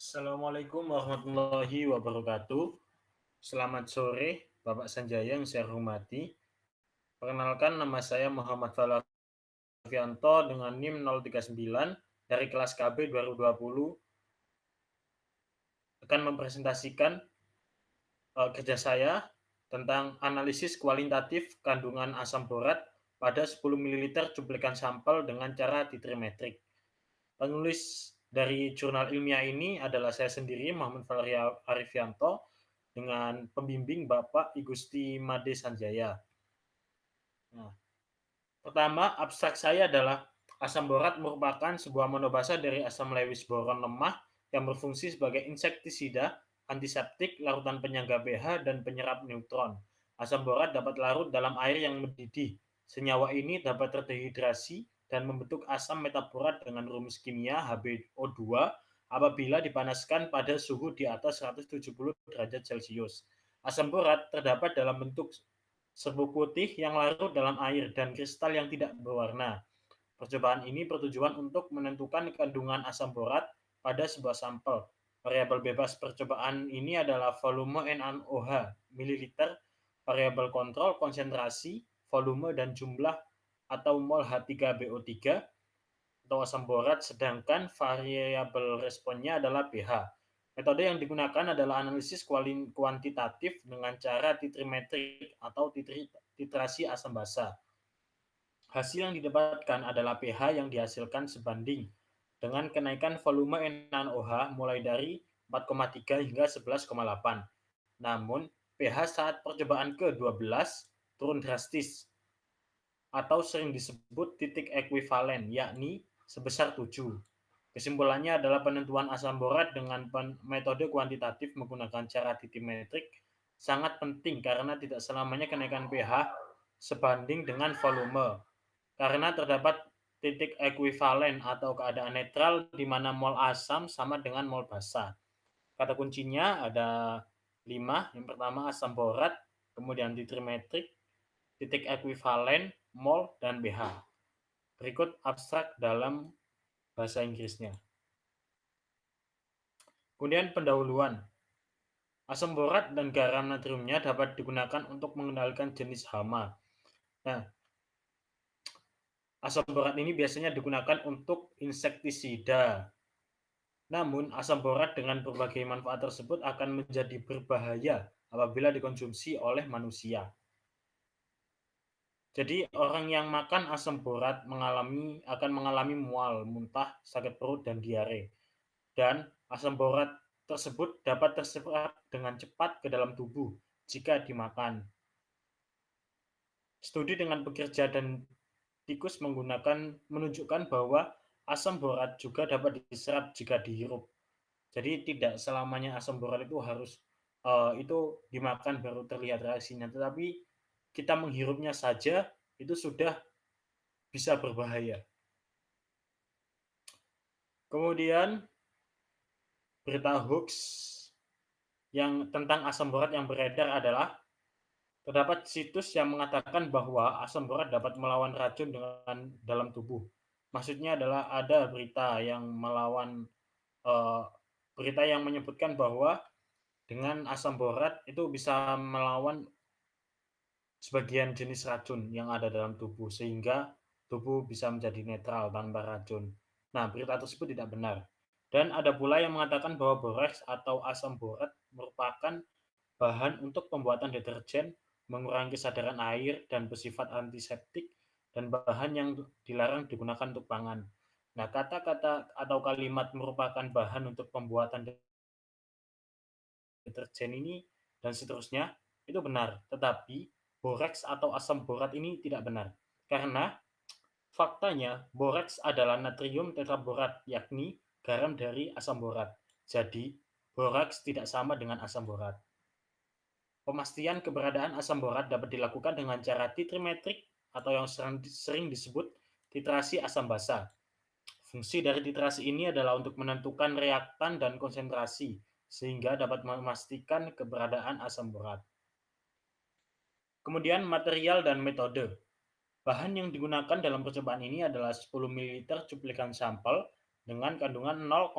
Assalamualaikum warahmatullahi wabarakatuh. Selamat sore, Bapak Sanjaya yang saya hormati. Perkenalkan, nama saya Muhammad Falafianto dengan NIM 039 dari kelas KB 2020 akan mempresentasikan kerja saya tentang analisis kualitatif kandungan asam borat pada 10 ml cuplikan sampel dengan cara titrimetrik. Penulis dari jurnal ilmiah ini adalah saya sendiri, Muhammad Valeria Arifianto, dengan pembimbing Bapak Igusti Made Sanjaya. Nah, pertama, abstrak saya adalah asam borat merupakan sebuah monobasa dari asam Lewis boron lemah yang berfungsi sebagai insektisida, antiseptik, larutan penyangga pH, dan penyerap neutron. Asam borat dapat larut dalam air yang mendidih. Senyawa ini dapat terdehidrasi dan membentuk asam metaborat dengan rumus kimia HBO2 apabila dipanaskan pada suhu di atas 170 derajat Celcius. Asam borat terdapat dalam bentuk serbuk putih yang larut dalam air dan kristal yang tidak berwarna. Percobaan ini bertujuan untuk menentukan kandungan asam borat pada sebuah sampel. Variabel bebas percobaan ini adalah volume NaOH mililiter, variabel kontrol konsentrasi, volume dan jumlah atau mol H3BO3 atau asam borat, sedangkan variabel responnya adalah pH. Metode yang digunakan adalah analisis kuantitatif dengan cara titrimetrik atau titrasi asam basa. Hasil yang didapatkan adalah pH yang dihasilkan sebanding dengan kenaikan volume NaOH mulai dari 4,3 hingga 11,8. Namun, pH saat percobaan ke-12 turun drastis atau sering disebut titik ekuivalen, yakni sebesar 7. Kesimpulannya adalah penentuan asam borat dengan metode kuantitatif menggunakan cara titrimetrik sangat penting karena tidak selamanya kenaikan pH sebanding dengan volume. Karena terdapat titik ekuivalen atau keadaan netral di mana mol asam sama dengan mol basa. Kata kuncinya ada 5. Yang pertama asam borat, kemudian titrimetrik, titik ekuivalen, mol, dan pH. Berikut abstrak dalam bahasa Inggrisnya. Kemudian pendahuluan. Asam borat dan garam natriumnya dapat digunakan untuk mengendalikan jenis hama. Nah, asam borat ini biasanya digunakan untuk insektisida. Namun, asam borat dengan berbagai manfaat tersebut akan menjadi berbahaya apabila dikonsumsi oleh manusia. Jadi, orang yang makan asam borat akan mengalami mual, muntah, sakit perut, dan diare. Dan asam borat tersebut dapat terserap dengan cepat ke dalam tubuh jika dimakan. Studi dengan pekerja dan tikus menunjukkan bahwa asam borat juga dapat diserap jika dihirup. Jadi tidak selamanya asam borat itu harus itu dimakan baru terlihat reaksinya, tetapi kita menghirupnya saja itu sudah bisa berbahaya. Kemudian berita hoax yang tentang asam borat yang beredar adalah terdapat situs yang mengatakan bahwa asam borat dapat melawan racun dengan dalam tubuh. Maksudnya adalah ada berita yang menyebutkan bahwa dengan asam borat itu bisa melawan sebagian jenis racun yang ada dalam tubuh sehingga tubuh bisa menjadi netral tanpa racun. Nah, berita tersebut tidak benar. Dan ada pula yang mengatakan bahwa boraks atau asam borat merupakan bahan untuk pembuatan deterjen, mengurangi kesadaran air, dan bersifat antiseptik, dan bahan yang dilarang digunakan untuk pangan. Nah, kata-kata atau kalimat merupakan bahan untuk pembuatan deterjen ini dan seterusnya itu benar, tetapi boraks atau asam borat ini tidak benar. Karena faktanya boraks adalah natrium tetraborat, yakni garam dari asam borat. Jadi, boraks tidak sama dengan asam borat. Pemastian keberadaan asam borat dapat dilakukan dengan cara titrimetrik atau yang sering disebut titrasi asam basa. Fungsi dari titrasi ini adalah untuk menentukan reaktan dan konsentrasi, sehingga dapat memastikan keberadaan asam borat. Kemudian material dan metode. Bahan yang digunakan dalam percobaan ini adalah 10 ml cuplikan sampel dengan kandungan 0,1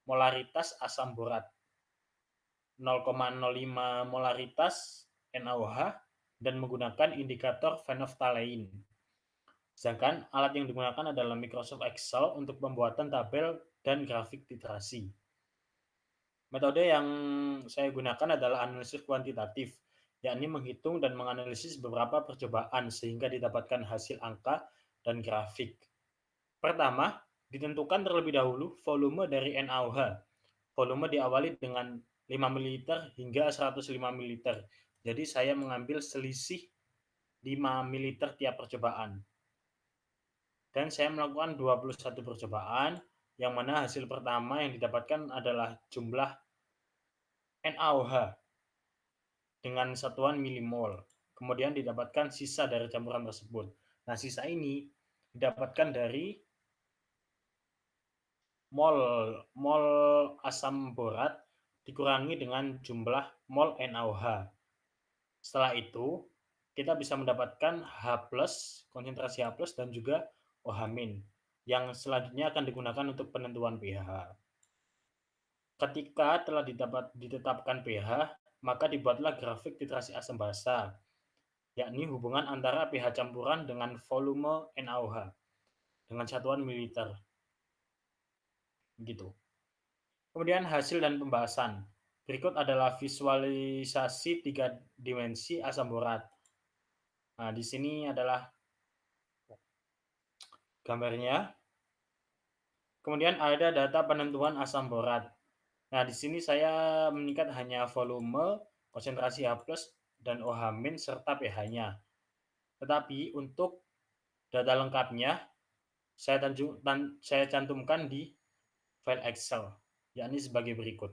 molaritas asam borat, 0,05 molaritas NaOH, dan menggunakan indikator phenolphthalein. Sedangkan alat yang digunakan adalah Microsoft Excel untuk pembuatan tabel dan grafik titrasi. Metode yang saya gunakan adalah analisis kuantitatif, yakni menghitung dan menganalisis beberapa percobaan sehingga didapatkan hasil angka dan grafik. Pertama, ditentukan terlebih dahulu volume dari NaOH. Volume diawali dengan 5 ml hingga 105 ml. Jadi saya mengambil selisih 5 ml tiap percobaan. Dan saya melakukan 21 percobaan, yang mana hasil pertama yang didapatkan adalah jumlah NaOH dengan satuan milimol. Kemudian didapatkan sisa dari campuran tersebut. Nah, sisa ini didapatkan dari mol asam borat dikurangi dengan jumlah mol NaOH. Setelah itu, kita bisa mendapatkan H+, konsentrasi H+, dan juga OH- yang selanjutnya akan digunakan untuk penentuan pH. Ketika telah ditetapkan pH, maka dibuatlah grafik titrasi asam basa, yakni hubungan antara pH campuran dengan volume NaOH dengan satuan mililiter. Gitu. Kemudian hasil dan pembahasan. Berikut adalah visualisasi 3 dimensi asam borat. Nah, di sini adalah gambarnya. Kemudian ada data penentuan asam borat. Nah, di sini saya meningkat hanya volume, konsentrasi H+, dan OH- serta pH-nya. Tetapi untuk data lengkapnya saya cantumkan di file Excel, yakni sebagai berikut.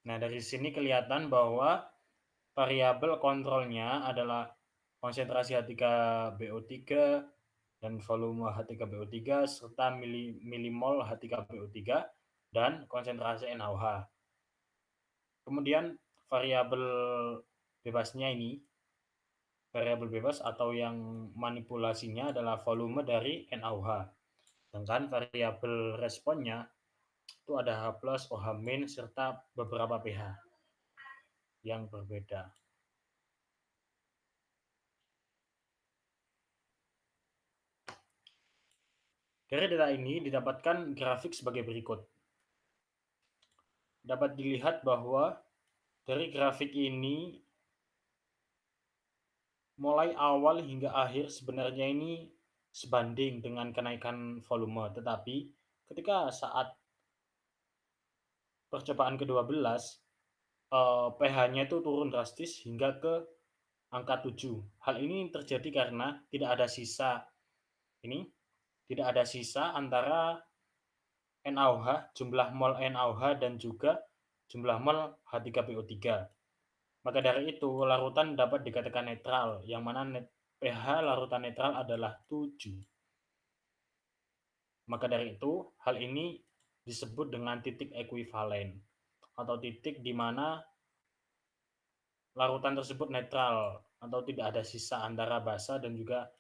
Nah, dari sini kelihatan bahwa variabel kontrolnya adalah konsentrasi H3BO3 dan volume H3BO3 serta milimol H3BO3 dan konsentrasi NaOH. Kemudian variabel bebasnya ini, variabel bebas atau yang manipulasinya adalah volume dari NaOH. Sedangkan variabel responnya itu ada H+, OH-, serta beberapa pH yang berbeda. Dari data ini didapatkan grafik sebagai berikut. Dapat dilihat bahwa dari grafik ini mulai awal hingga akhir sebenarnya ini sebanding dengan kenaikan volume, tetapi ketika saat percobaan ke-12 pH-nya itu turun drastis hingga ke angka 7. Hal ini terjadi karena tidak ada sisa antara NaOH, jumlah mol NaOH dan juga jumlah mol H3PO3. Maka dari itu, larutan dapat dikatakan netral, yang mana pH larutan netral adalah 7. Maka dari itu, hal ini disebut dengan titik ekuivalen, atau titik di mana larutan tersebut netral, atau tidak ada sisa antara basa dan juga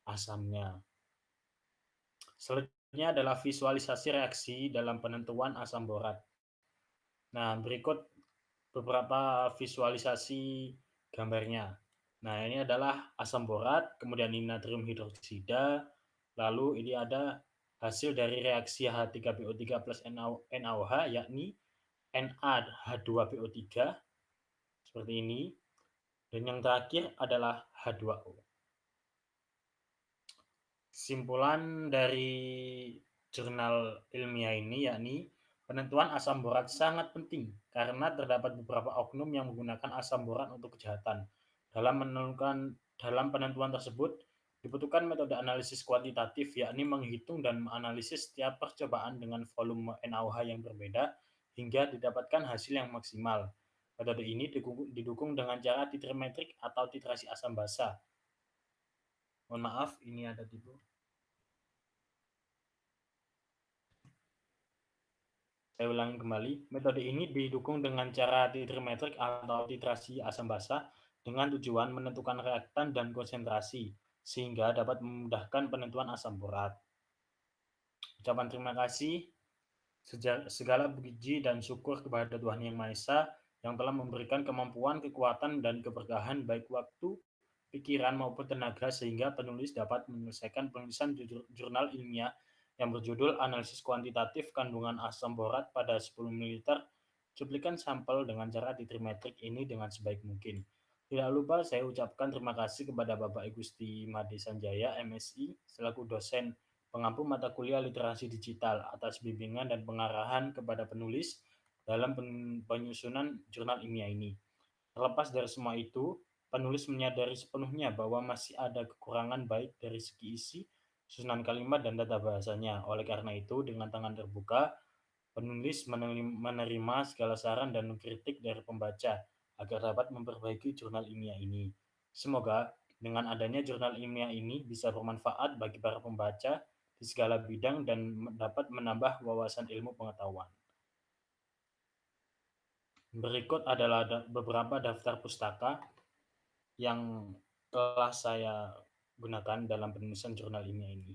asamnya. Selanjutnya adalah visualisasi reaksi dalam penentuan asam borat. Nah, berikut beberapa visualisasi gambarnya. Nah, ini adalah asam borat, kemudian ini natrium hidroksida, lalu ini ada hasil dari reaksi H3PO3 plus NaOH, yakni NaH2PO3, seperti ini, dan yang terakhir adalah H2O. Kesimpulan dari jurnal ilmiah ini yakni penentuan asam borat sangat penting karena terdapat beberapa oknum yang menggunakan asam borat untuk kejahatan. Dalam penentuan tersebut dibutuhkan metode analisis kuantitatif, yakni menghitung dan menganalisis setiap percobaan dengan volume NaOH yang berbeda hingga didapatkan hasil yang maksimal. Metode ini didukung dengan cara titrimetrik atau titrasi asam basa. Mohon maaf, ini ada tipu. Saya ulangi kembali, metode ini didukung dengan cara titrimetrik atau titrasi asam basa dengan tujuan menentukan reaktan dan konsentrasi, sehingga dapat memudahkan penentuan asam borat. Ucapan terima kasih, segala puji dan syukur kepada Tuhan Yang Maha Esa yang telah memberikan kemampuan, kekuatan, dan keberkahan baik waktu, pikiran, maupun tenaga sehingga penulis dapat menyelesaikan penulisan jurnal ilmiah yang berjudul Analisis Kuantitatif Kandungan Asam Borat pada 10 ml cuplikan sampel dengan cara titrimetrik ini dengan sebaik mungkin. Tidak lupa saya ucapkan terima kasih kepada Bapak Igusti Made Sanjaya, MSI, selaku dosen pengampu mata kuliah literasi digital atas bimbingan dan pengarahan kepada penulis dalam penyusunan jurnal ilmiah ini. Terlepas dari semua itu, penulis menyadari sepenuhnya bahwa masih ada kekurangan baik dari segi isi, susunan kalimat, dan tata bahasanya. Oleh karena itu, dengan tangan terbuka, penulis menerima segala saran dan kritik dari pembaca agar dapat memperbaiki jurnal ilmiah ini. Semoga dengan adanya jurnal ilmiah ini bisa bermanfaat bagi para pembaca di segala bidang dan dapat menambah wawasan ilmu pengetahuan. Berikut adalah beberapa daftar pustaka yang telah saya gunakan dalam penulisan jurnal ilmiah ini.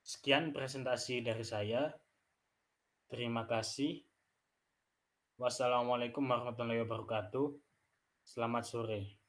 Sekian presentasi dari saya. Terima kasih. Wassalamualaikum warahmatullahi wabarakatuh. Selamat sore.